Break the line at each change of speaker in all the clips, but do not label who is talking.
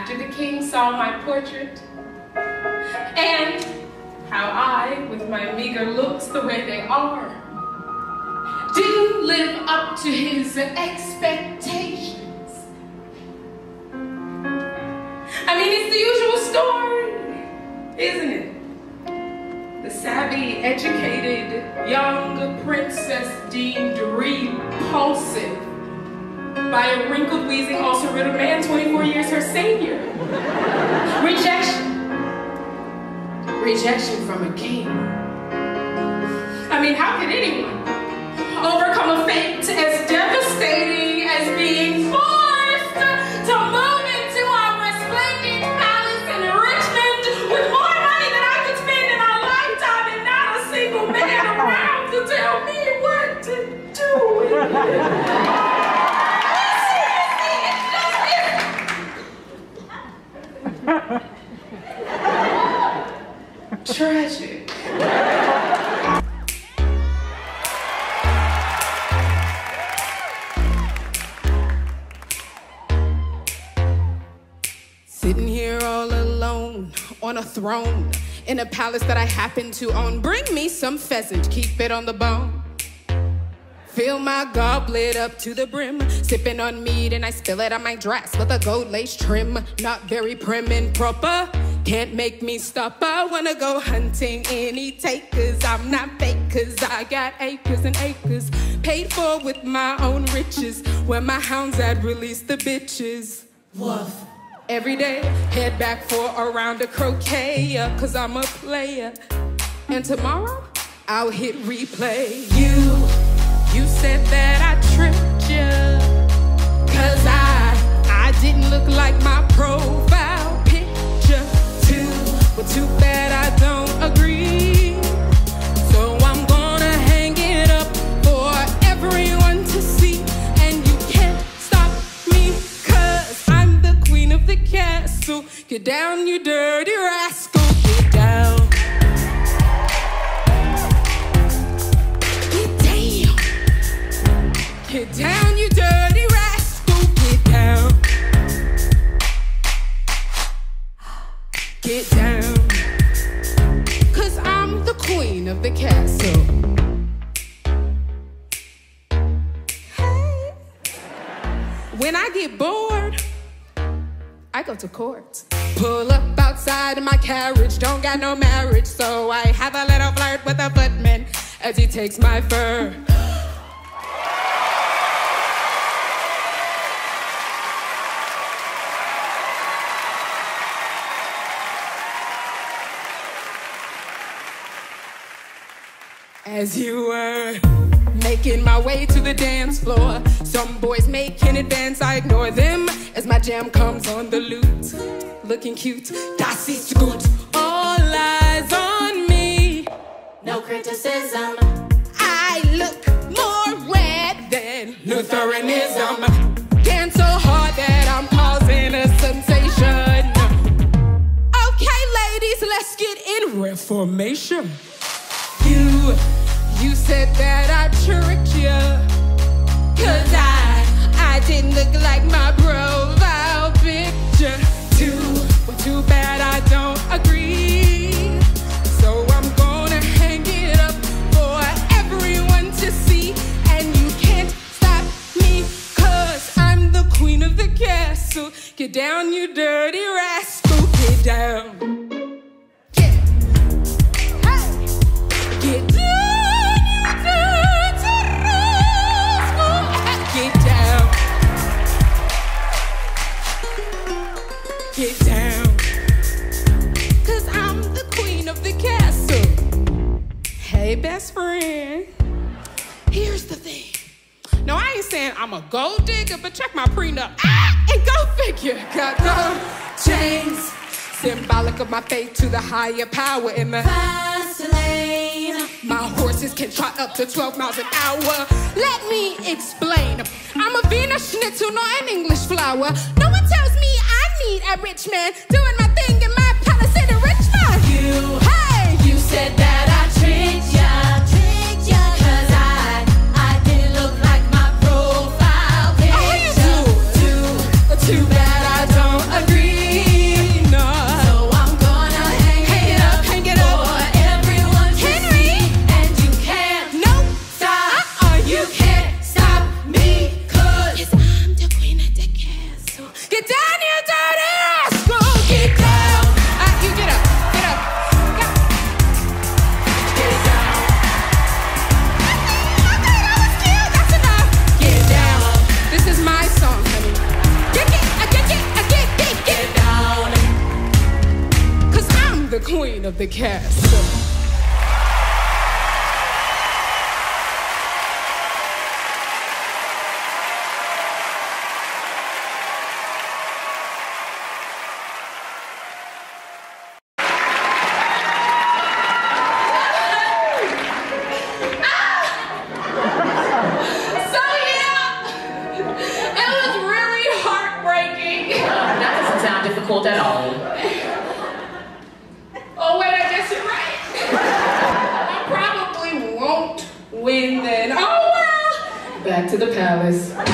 after the king saw my portrait, and how I, with my meager looks the way they are, do live up to his expectations. I mean, it's the usual story, isn't it? The savvy, educated, young princess deemed repulsive by a wrinkled, wheezing, ulcer-riddled man 24 years her senior. Rejection from a king. I mean, how could anyone overcome a fate as devastating as being forced to move into our resplendent palace in Richmond with more money than I could spend in a lifetime and not a single man around to tell me what to do with it? Tragic.
Sitting here all alone on a throne in a palace that I happen to own. Bring me some pheasant, keep it on the bone. Fill my goblet up to the brim, sipping on mead and I spill it on my dress with a gold lace trim. Not very prim and proper, can't make me stop. I wanna go hunting any takers. I'm not fake cause I got acres and acres, paid for with my own riches. Where my hounds at, release the bitches. Woof. Every day, head back for a round of croquet, cause I'm a player. And tomorrow, I'll hit replay. You said that I tricked you, cause I didn't look like my profile picture. Too bad I don't agree. So I'm gonna hang it up for everyone to see. And you can't stop me, cause I'm the queen of the castle. Get down, you dirty rascal, get down. Get down, you dirty rascal, get down. Get down. Cause I'm the queen of the castle. Hey. When I get bored, I go to court. Pull up outside in my carriage, don't got no marriage, so I have a little flirt with a footman as he takes my fur. As you were making my way to the dance floor, some boys make an advance, I ignore them as my jam comes on the lute. Looking cute, das ist gut. All eyes on me,
no criticism.
I look more red than Lutheranism. Dance so hard that I'm causing a sensation. Okay, ladies, let's get in reformation. You said that I tricked you, cause I didn't look like my profile picture. Too bad I don't agree. So I'm gonna hang it up for everyone to see. And you can't stop me, cause I'm the queen of the castle. Get down, you dirty rascal, get down. Get down, you dirty rascal. Get down. Get down. Cause I'm the queen of the castle. Hey, best friend. Here's the thing. No, I ain't saying I'm a gold digger, but check my prenup. And go figure. Got gold chains, symbolic of my faith to the higher power in the
Fast lane.
My horses can trot up to 12 miles an hour. Let me explain. I'm a Venus schnitzel, not an English flower. No one tells me I need a rich man doing my thing in my palace in Richmond.
You said that I tricked ya, cause I didn't look like my profile picture.
Too bad I don't agree. Get down, you dirty rascal! Get down! You get up, get up. Get down. Okay, that was cute, that's enough. Get down. This is my song, honey. Get down. 'Cause I'm the queen of the castle.
At all. Oh wait, I guess you're right. I probably won't win then. Oh well. Back to the palace.
So now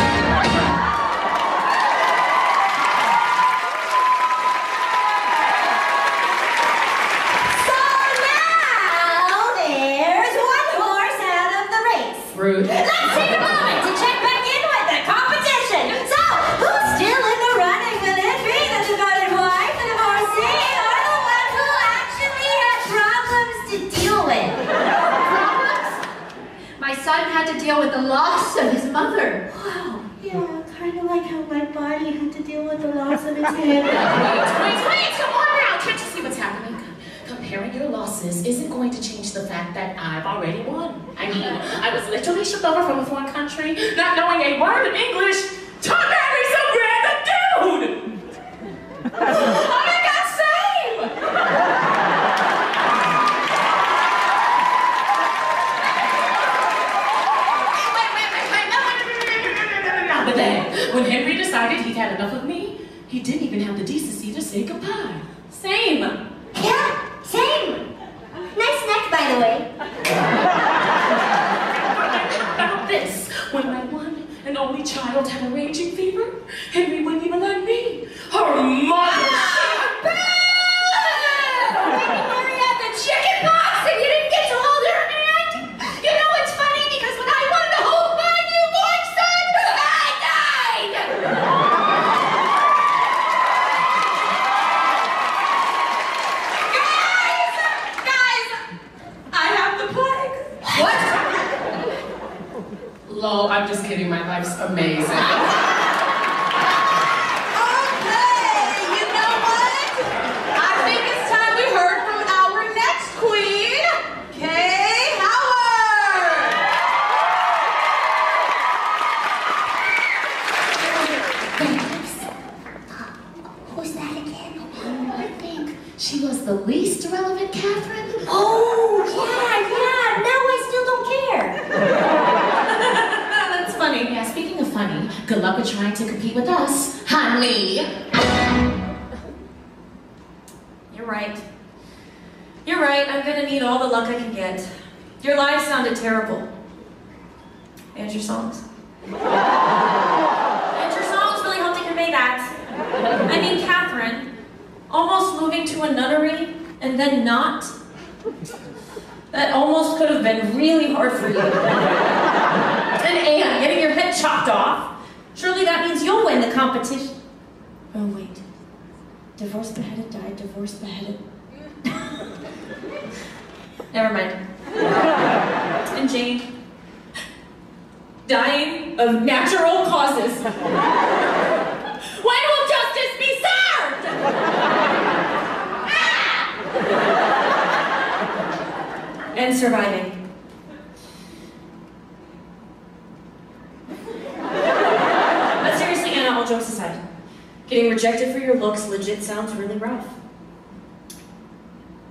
there's one horse out of the race.
Rude.
Let's take a moment to check back in with the competition. So, who's still in the running with Henry, the devoted wife and divorcee, or the one who actually had problems to deal with?
Problems? My son had to deal with the loss of his mother.
Wow. Yeah, kind of like how my body had to deal with the loss of its head.
Wait, come on now. Can't you see what's happening? Comparing your losses isn't going to change the fact that I've already won. I mean, I was literally shipped over from a foreign country, not knowing a word of English, to marry some random dude! Oh my God, same! Wait. But then, when Henry decided he'd had enough of me, he didn't even have the decency to say goodbye. Same.
Yeah, same. Nice neck, by the way.
About this, when my one and only child had a raging fever, Henry wouldn't even let me. Her mother. Henry had the chicken pox and you didn't get to hold her hand. You know it's funny because when I wanted to hold my newborn son, I died. Guys, I have the plague. What?
Lol, I'm just kidding. My life's amazing.
Okay, you know what? I think it's time we heard from our next queen, Kay Howard.
Who's that again? I think she was the least relevant Catherine.
Oh, yeah. Now I still don't care.
That's funny. Yeah, speaking of funny, good luck with trying to compete with us, honey.
You're right. You're right. I'm gonna need all the luck I can get. Your live sounded terrible. And your songs. And your songs really helped to convey that. I mean, Catherine, almost moving to a nunnery and then not. That almost could have been really hard for you. And Anne, getting your head chopped off. Surely that means you'll win the competition. Oh, wait. Divorced, beheaded, died, divorced, beheaded. Never mind. And Jane, dying of natural causes. When will justice be served? And surviving. But seriously, Anna, all jokes aside, getting rejected for your looks legit sounds really rough.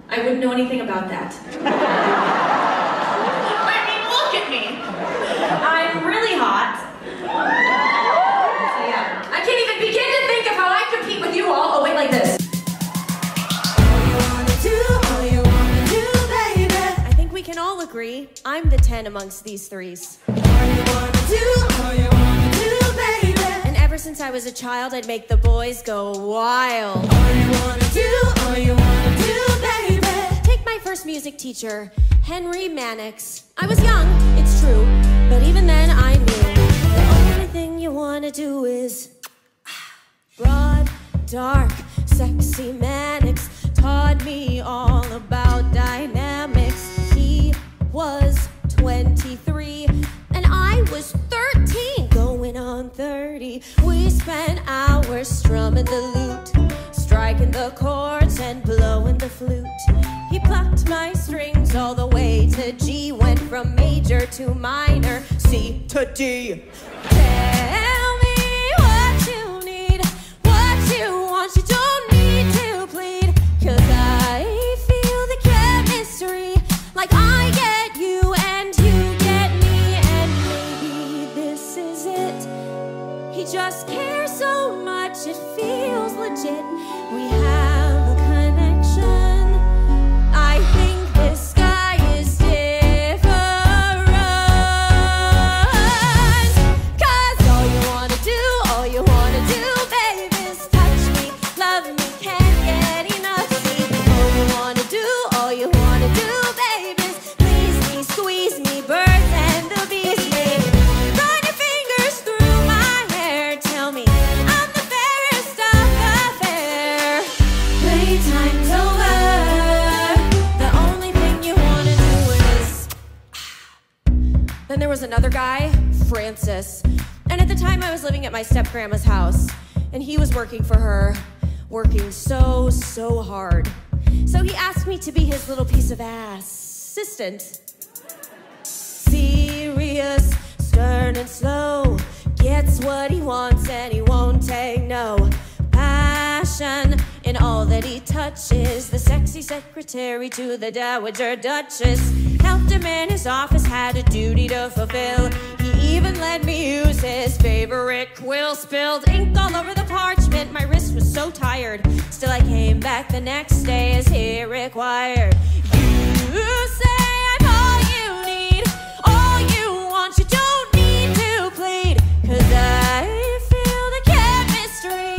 I wouldn't know anything about that. I mean, look at me. I'm really hot. So yeah, I can't even begin to think of how I compete with you all. Oh, wait, like this.
I think we can all agree I'm the 10 amongst these threes. And ever since I was a child, I'd make the boys go wild. Take my first music teacher, Henry Mannix. I was young, it's true, but even then I knew the only thing you wanna do is rock. dark, sexy Mannix taught me all about dynamics. He was 23 and I was 13, going on 30. We spent hours strumming the lute, striking the chords and blowing the flute. He plucked my strings all the way to G, went from major to minor, C to D. Tell me what you need, what you want, you don't need to plead, 'cause I feel the chemistry, like I get you and you get me, and maybe this is it. He just cares so much, it feels legit. We have a connection. I think this guy is different. 'Cause all you wanna do, baby, is touch me, love me, can't get enough. See, all you wanna do, baby, is please me, squeeze me, birds and the bees me. Run your fingers through my hair, tell me I'm the fairest of the fair. Playtime's over. The only thing you wanna do is. Then there was another guy, Francis. And at the time I was living at my step-grandma's house, and he was working for her, working so hard. So he asked me to be his little piece of ass assistant. Serious, stern and slow, gets what he wants and he won't take no. Passion in all that he touches, the sexy secretary to the Dowager Duchess. Helped him in his office, had a duty to fulfill. He even let me use his favorite quill. Spilled ink all over the parchment, my wrist was so tired. Still I came back the next day as he required. You say I'm all you need, all you want, you don't need to plead. 'Cause I feel the chemistry,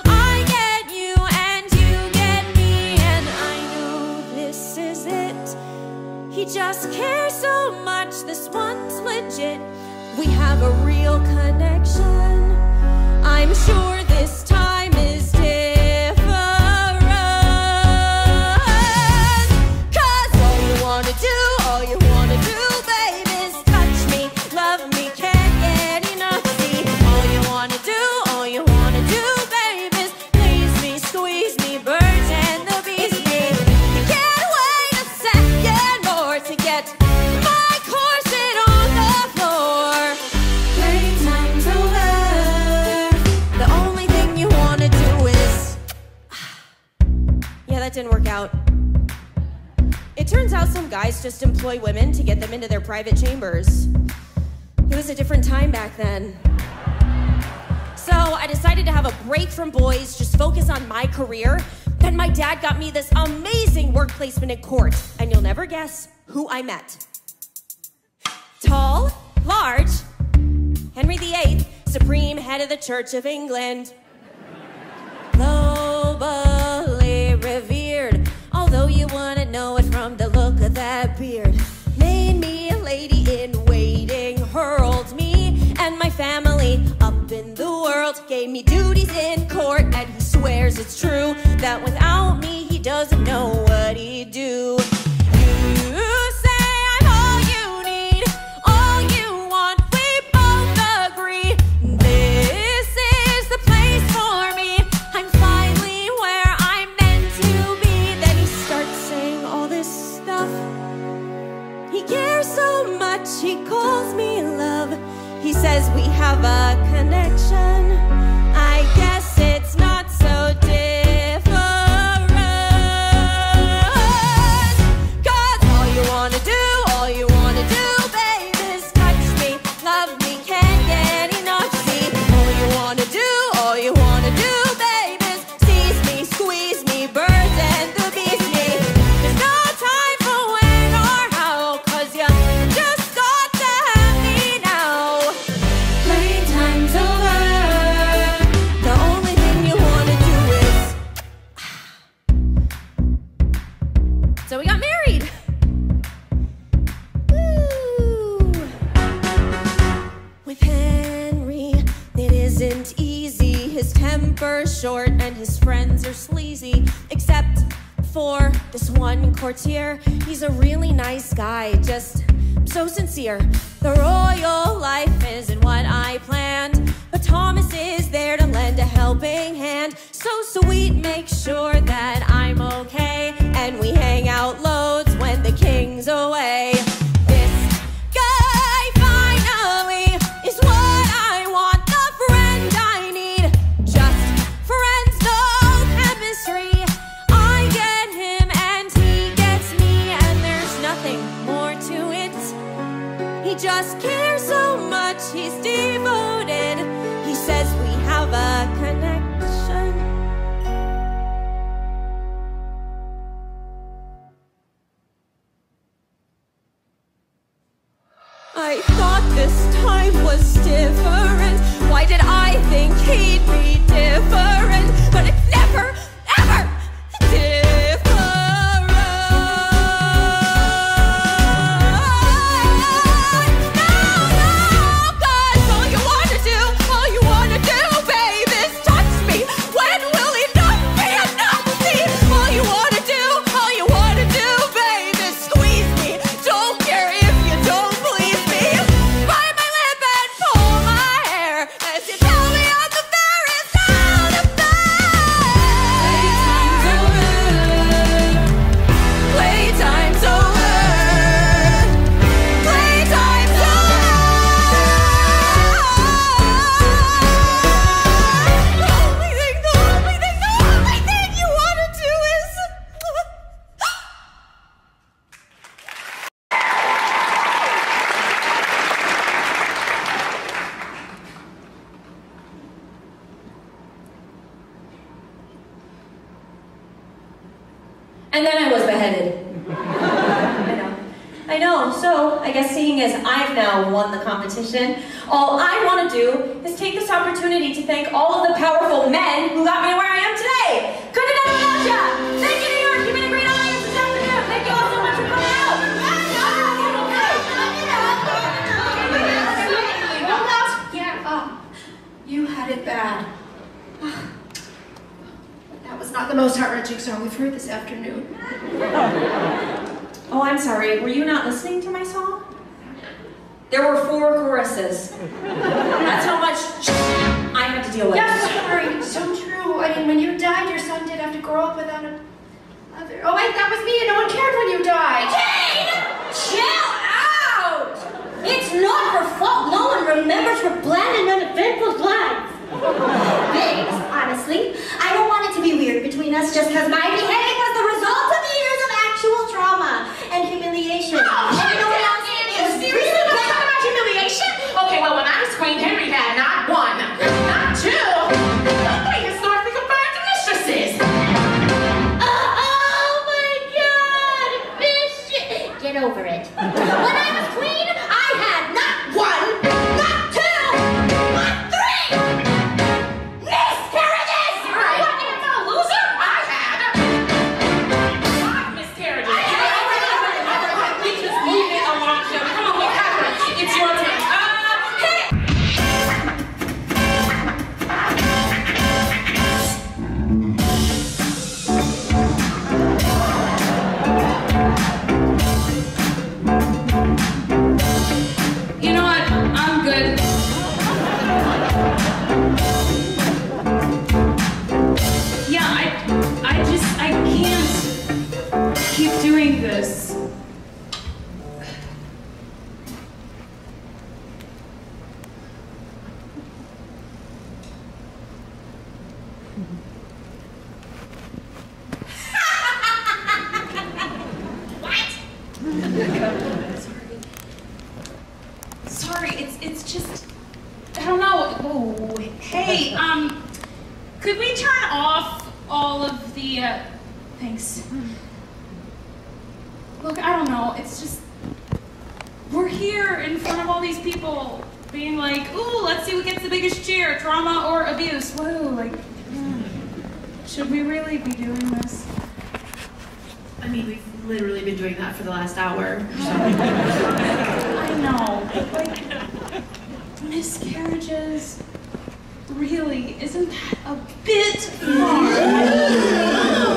I get you and you get me, and I know this is it. He just cares so much, this one's legit. We have a real connection. I'm sure this time is different. 'Cause all you wanna do, baby, is touch me, love me, can't get enough. See, all you wanna do, baby, is please me, squeeze me, birds and the bees me. You can't wait a second more to get my corset on the floor. Playtime's over. The only thing you wanna do is. Yeah, that didn't work out. It turns out some guys just employ women to get them into their private chambers. It was a different time back then. So I decided to have a break from boys, just focus on my career. Then my dad got me this amazing work placement in court, and you'll never guess who I met. Tall, large, Henry VIII, supreme head of the Church of England. Globally revered, although you wouldn't know it from the look of that beard. Made me a lady in waiting, hurled me and my family up in the world. Gave me duties in court, and he swears it's true that without me he doesn't know what he'd do. You say I'm all you need, all you want, we both agree. This is the place for me, I'm finally where I'm meant to be. Then he starts saying all this stuff. He cares so much, he calls me love. He says we have a connection. I guess it's not so different. 'Cause all you wanna do, baby, is touch me, love me, can't get enough. See, all you wanna do, baby, is tease me, squeeze me, birds and the bees me. There's no time for when or how, 'cause you just got to have me now. Playtime's over. short and his friends are sleazy, except for this one courtier. He's a really nice guy, just so sincere. The royal life isn't what I planned, but Thomas is there to lend a helping hand. So sweet, make sure that I'm okay, and we hang out loads when the king's away. This guy finally is what I want, the friend I need. Just friends, no chemistry. I get him and he gets me, and there's nothing more to it. He just cares so much, he's devoted. He says we have a connection. I thought this time was different. Why did I think he'd be different? But it's never, ever different. No, 'cause all you wanna do, babe, is touch me. When will enough be enough? See, all you wanna do, babe, is squeeze me. Don't care if you don't please me. Bite my lip and pull my hair as you tell me I'm the fairest out of Playtime's over. Playtime's over. The only thing you wanna do is
And then I was beheaded. I know. So I guess seeing as I've now won the competition, all I want to do is take this opportunity to thank all of the powerful men who got me to where I am today. Couldn't have done it without ya. Thank you, New York. You've been a great audience this afternoon. Thank you all so much for coming out.
You had it bad. That was not the most heart-wrenching song we've heard this afternoon.
Oh, I'm sorry. Were you not listening to my song? There were 4 choruses. That's how much I had to deal with.
Yeah, sorry. So true. I mean, when you died, your son did have to grow up without a mother. Oh, wait, that was me, and no one cared when you died.
Jane! Chill out! It's not her fault. No one remembers her bland and uneventful life.
Thanks, honestly. I don't want it to be weird between us just because my beheading was the result of years of actual trauma and humiliation.
Oh,
and no one else
is seriously talking about humiliation? Okay, well, when I was queen, Henry had not 1, not 2, but 3 historically confirmed mistresses.
Oh my God! Bitch! Get over it. When I was queen, I had not 1, not 2, not 3 miscarriages!
What am I, a loser? I had 5 miscarriages. We just moved it along, Shelby. Come on, Catherine. It's your turn.
You know what? I'm good. Yeah, I can't keep doing this. Sorry, it's just, I don't know. Oh, hey, could we turn off all of the, thanks. Look, I don't know, it's just, we're here in front of all these people being like, ooh, let's see what gets the biggest cheer, trauma or abuse. Whoa, like, should we really be doing this?
I mean, we've literally been doing that for the last hour.
I know, but like, miscarriages, Really, isn't that a bit far?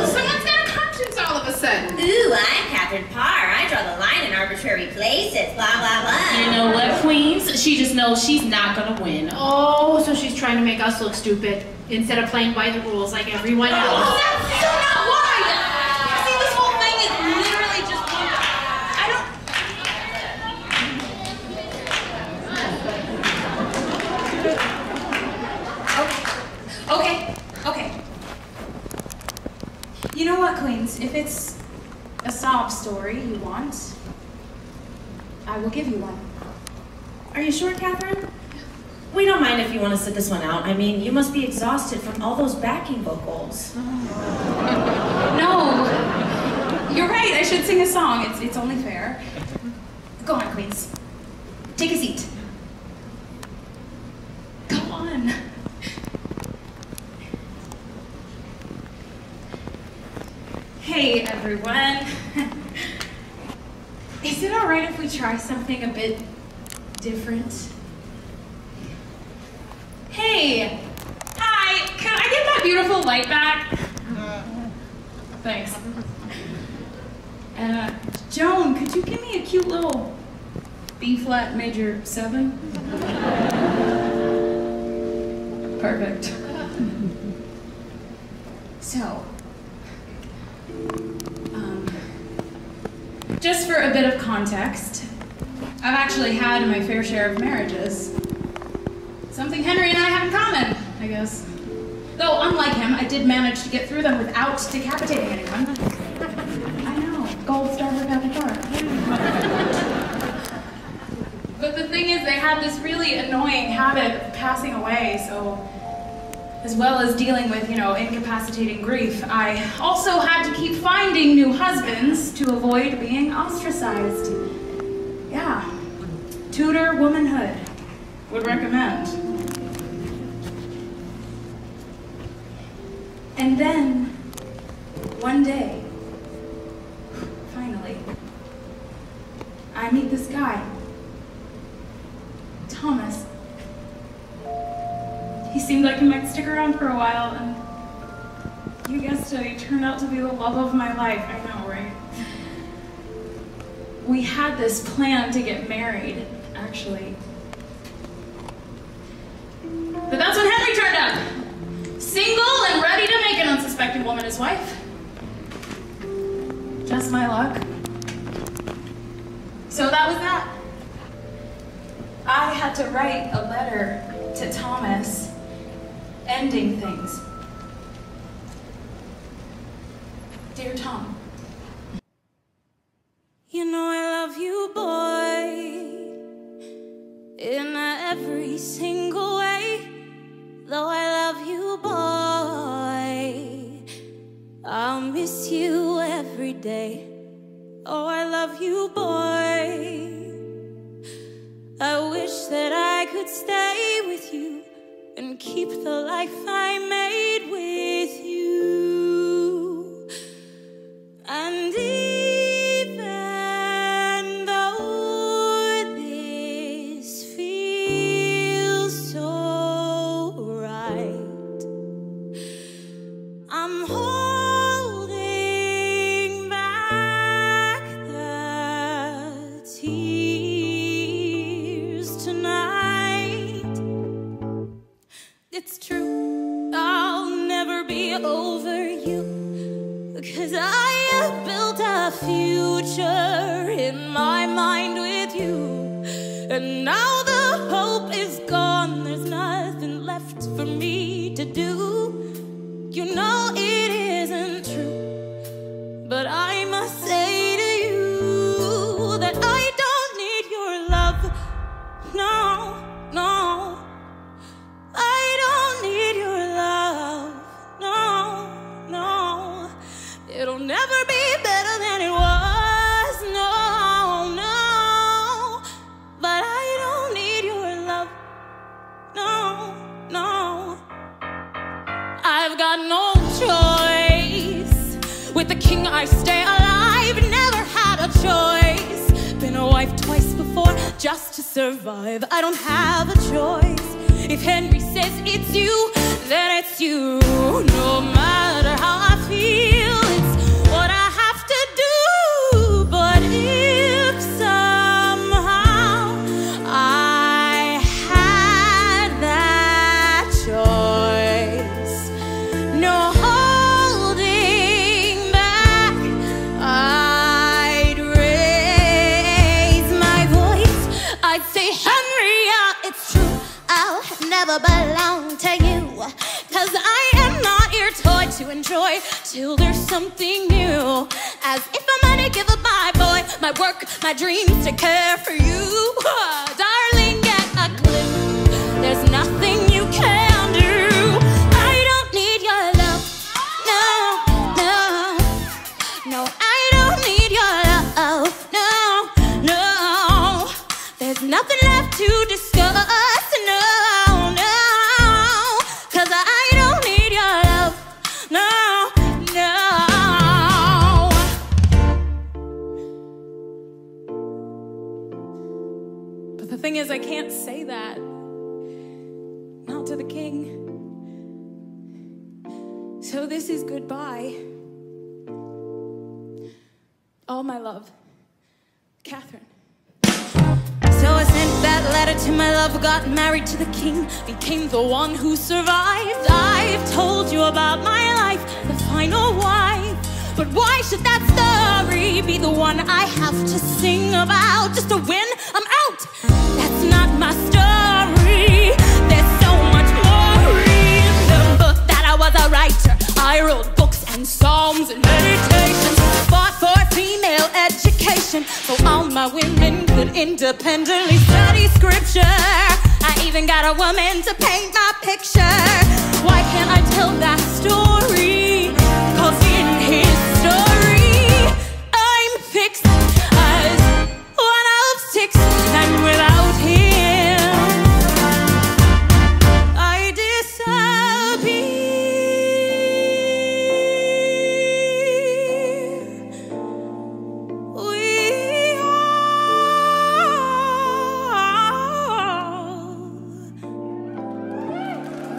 Someone's got a conscience all of a sudden.
Ooh, I'm Catherine Parr. I draw the line in arbitrary places. Blah, blah, blah.
You know what, Queens? She just knows she's not gonna win.
Oh, so she's trying to make us look stupid instead of playing by the rules like everyone else.
Oh, that's so not why! See, this whole thing is literally just one.
Okay. You know what, Queens? If it's a sob story you want, I will give you one.
Are you sure, Catherine? We don't mind if you want to sit this one out. I mean, you must be exhausted from all those backing vocals.
No, you're right. I should sing a song. It's only fair. Go on, Queens. Take a seat. Go on. Hey, everyone. Is it all right if we try something a bit different? Hey! Hi! Can I get that beautiful light back? Thanks. Joan, could you give me a cute little B-flat major 7? Perfect. So, just for a bit of context, I've actually had my fair share of marriages. Something Henry and I have in common, I guess. Though, unlike him, I did manage to get through them without decapitating anyone. I know, gold star for Catherine Parr. But the thing is, they had this really annoying habit of passing away, so as well as dealing with, incapacitating grief, I also had to keep finding new husbands to avoid being ostracized. Yeah, Tudor womanhood. Would recommend. And then, one day, finally, I meet this guy, Thomas. He seemed like he might stick around for a while, and you guessed it, he turned out to be the love of my life. I know, right? We had this plan to get married, actually. But that's when Henry turned up. Single and ready to make an unsuspecting woman his wife. Just my luck. So that was that. I had to write a letter to Thomas, ending things. Dear Tom.
You know I love you, boy, in every single way. Though I love you, boy, I'll miss you every day. Oh, I love you, boy. I wish that I could stay with you and keep the life I made with you. And even though this feels so right, I'm holding back the tears tonight. It's true, I'll never be over you, 'cause I have built a future in my mind with you. And now the hope is gone, there's nothing left for me to do. You know it isn't true, but I must say to you that I don't need your love. No, no, I don't need your love. No, no, it'll never be better than it was. No, no, but I don't need your love. No, no, I've got no choice. With the king I stay alive, never had a choice. Been a wife twice before just to survive. I don't have a choice. If Henry says it's you, then it's you. No matter how I feel, it's what I have to do. But if somehow I had that choice, no holding back, I'd raise my voice. I'd say, Henry, it's true, I'll never belong to you, 'cause I am not your toy to enjoy till there's something new. As if I'm gonna give up my boy, my work, my dreams to care for you. Darling, get a clue, there's nothing you can do. I don't need your love, no, no, no, I don't need your love, no, no. There's nothing left to discuss, no, no, 'cause I don't need your love, no, no. But the thing is, I can't say that. Not to the king. So this is goodbye. All my love, Catherine. So I sent that letter to my love, got married to the king, became the one who survived. I've told you about my life, the final wife. But why should that story be the one I have to sing about? Just to win, I'm out. That's not my story. There's so much more. Remember that I was a writer. I wrote books and psalms and meditations. Fought for female education, so all my women could independently study scripture. I even got a woman to paint my picture. Why can't I tell that story? 'Cause in his story, I'm fixed as one of six, and without him, I disappear.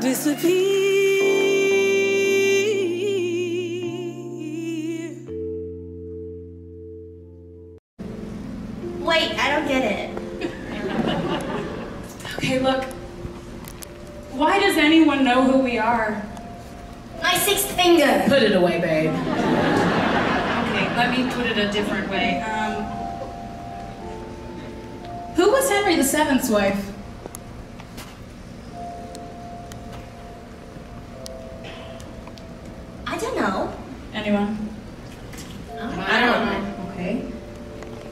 Disappear.
Wait, I don't get it.
Okay, look. Why does anyone know who we are?
My sixth finger.
Put it away, babe.
Okay, let me put it a different way. Who was Henry VII's wife?
I don't know.
Anyone?
I don't know.
Okay.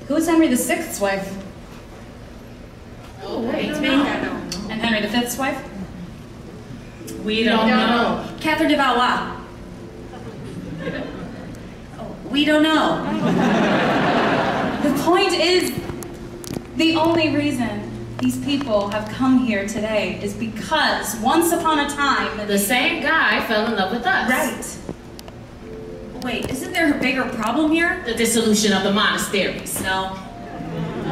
Who was Henry VI's wife?
Oh, wait.
It's me.
And Henry V's wife?
We don't know.
Catherine de Valois. Oh, we don't know.
The point is, the only reason these people have come here today is because once upon a time,
The same guy fell in love with us.
right.
Wait, isn't there a bigger problem here?
The dissolution of the monasteries.
No.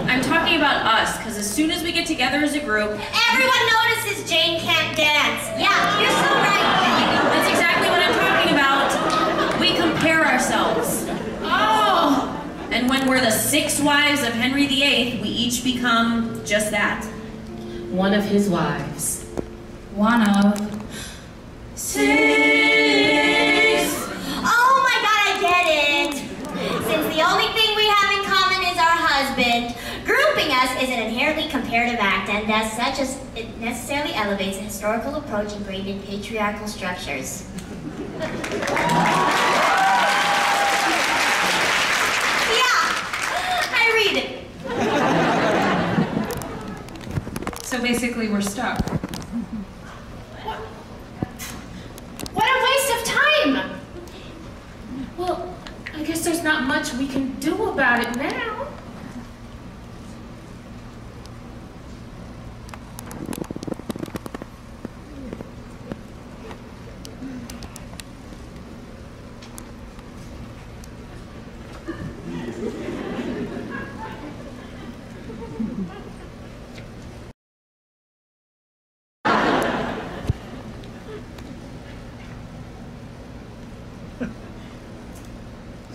I'm talking about us, because as soon as we get together as a group,
Everyone notices Jane can't dance. Yeah, you're so right.
that's exactly what I'm talking about. We compare ourselves.
Oh!
And when we're the 6 wives of Henry VIII, we each become just that.
One of his wives.
One of
6. Oh my God, I get it. Since the only thing we have in common is our husband, grouping us is an inherently comparative act, and as such, it necessarily elevates a historical approach ingrained in patriarchal structures. I read it.
So basically, we're stuck.
What a waste of time! Well, I guess there's not much we can do about it now.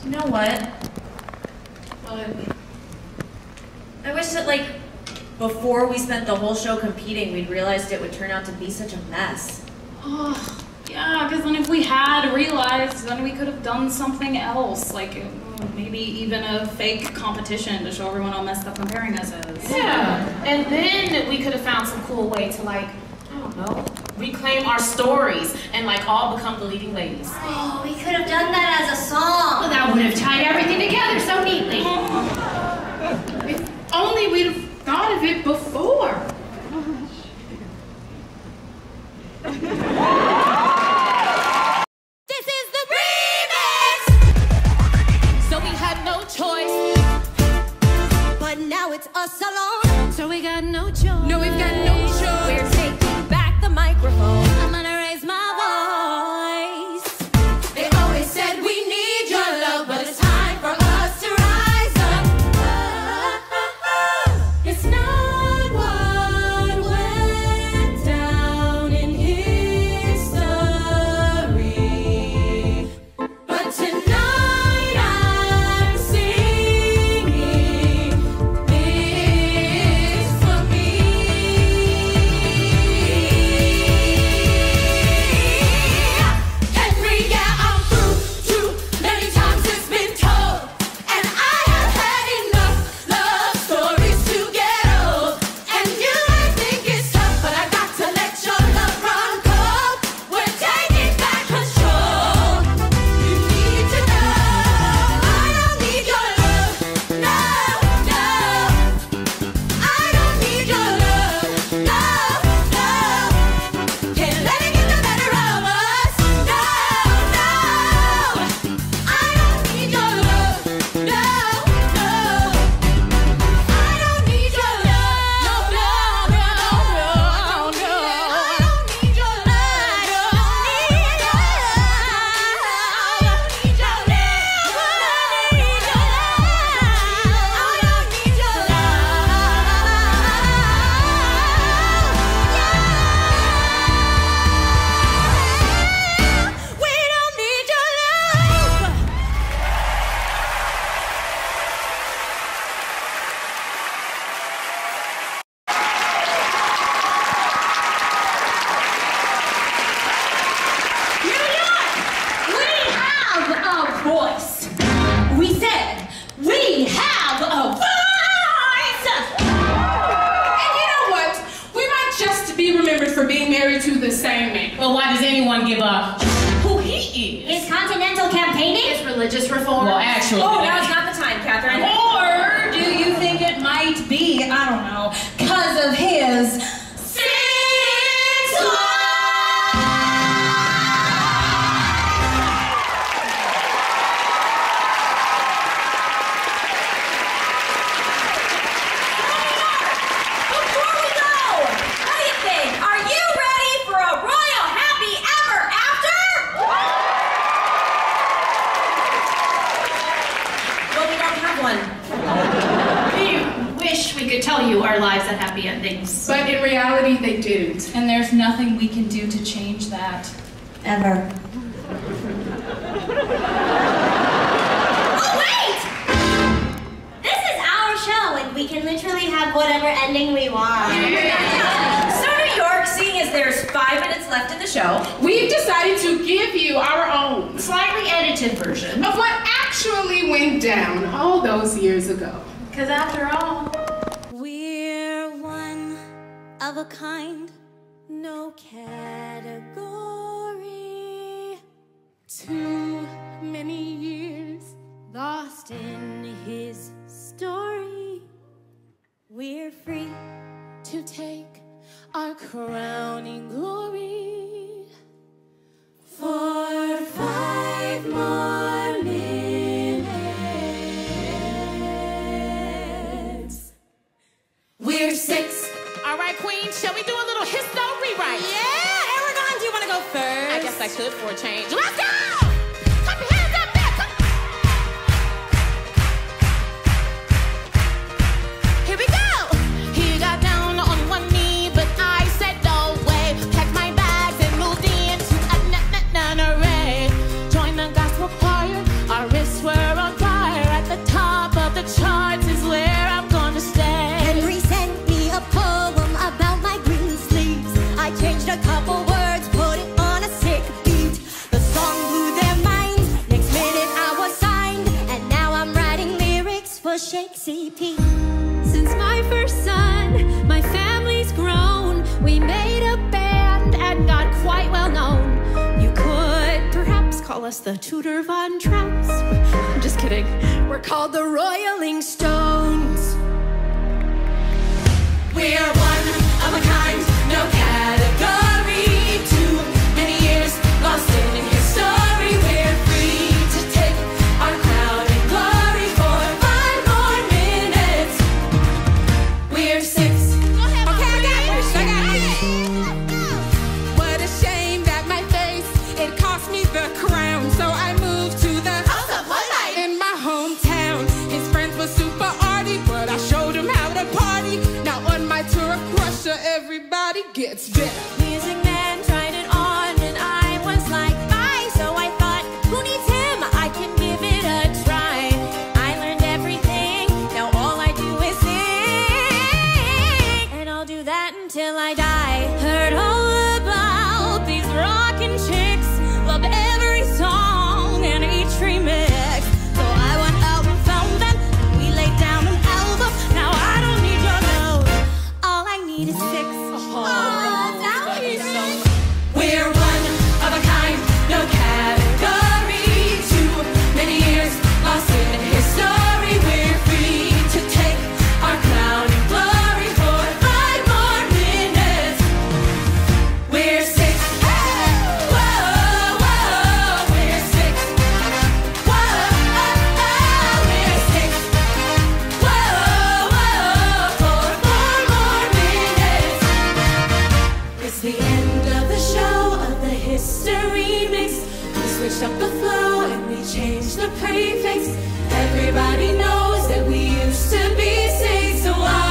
You know what? I wish that, like, before we spent the whole show competing, we'd realized it would turn out to be such a mess.
Oh, yeah, because then if we had realized, then we could have done something else, like maybe even a fake competition to show everyone how messed up comparing us is.
Yeah, and then we could have found some cool way to, like, I don't know, reclaim our stories and, like, all become the leading ladies.
Oh, we could have done that as a song.
Well, that would have tied everything together so neatly.
If only we'd have thought of it before.
This is the remix! So we had no choice. But now it's us alone. So we got no choice.
No, we've got no choice.
We're taking back the microphone. I'm gonna raise my voice. They always said we need your love, but it's time for us to rise up. It's not what went down in history, but tonight I'm singing this for me. Henry, yeah, I'm through. Too many times it's been told, and I have had enough love stories to get old. And you might think it's tough, but I got to let your love run cold. We're taking back control. You need to know I don't need your love. No, no. I don't need your love. No, no. Can't let it get the better of us. No, no. I don't need your love. No, no. I don't need your love. No, no, no, no, no. I don't need your love. I don't need your love. I don't need your love. We don't need your love.
New York! We have a voice. We said we have a voice.
And you know what? We might just be remembered for being married to the same man.
But why does anyone give a who he is?
Is Continental campaigning?
It's religious reform. Well, actually,
Oh, now's not the time, Catherine. Or do you think it might be, I don't know, because of his 6 Before we go, what do you think? Are you ready for a royal happy ever after? Well, we don't have one.
We wish we could tell you our lives had happy endings.
But in reality, they didn't.
And there's nothing we can do to change that.
Ever. Oh, wait! This is our show, and we can literally have whatever ending we want.
So New York, seeing as there's 5 minutes left in the show,
We've decided to give you our own
Slightly edited version.
of what actually went down all those years ago.
Because after all,
We're one of a kind, no category.
Too many years
Lost in his story. We're free
to take our crowning glory.
for 5 more minutes. We're 6.
All right, Queen, shall we do a little histo rewrite?
Yeah, Aragon, do you want to go first?
I guess I could for a change. Let's go! Clap your hands up there. Come. Here we go. He got down on one knee, but I said no way. Packed my bags and moved into a nunnery. Joined the gospel choir. Our wrists were
shake CP. Since my first son, my family's grown. We made a band and got quite well known. You could perhaps call us the Tudor Von Tramps. I'm just kidding. We're called the Royaling Stones. We're one of a kind, no category. Too many years lost in history. We're free to take our crown and glory for 5 more minutes. We're 6.
Okay, I got this. What a shame that my face, it cost me the crown. So I moved to the House of One Light in my hometown. His friends were super arty, but I showed him how to party. Now on my tour of Russia, everybody gets better.
Music Man tried it on and I was like, bye. So I thought, who needs him? I can give it a try. I learned everything, now all I do is sing. And I'll do that until I die. Heard all about these rockin' chicks, loved every song and each remix. So I went out and found them, we laid down an album. Now I don't need your love, all I need is 6. We're one of a kind, no category. Too many years lost in history. We're free to take our crown and glory for 5 more minutes. We're 6. Whoa, whoa, we're 6. Whoa, we're 6. Whoa, whoa, for 4 more minutes. It's the end of the show of the history mix. We switched up the flow and we changed the prefix. Everybody knows that we used to be 6, so I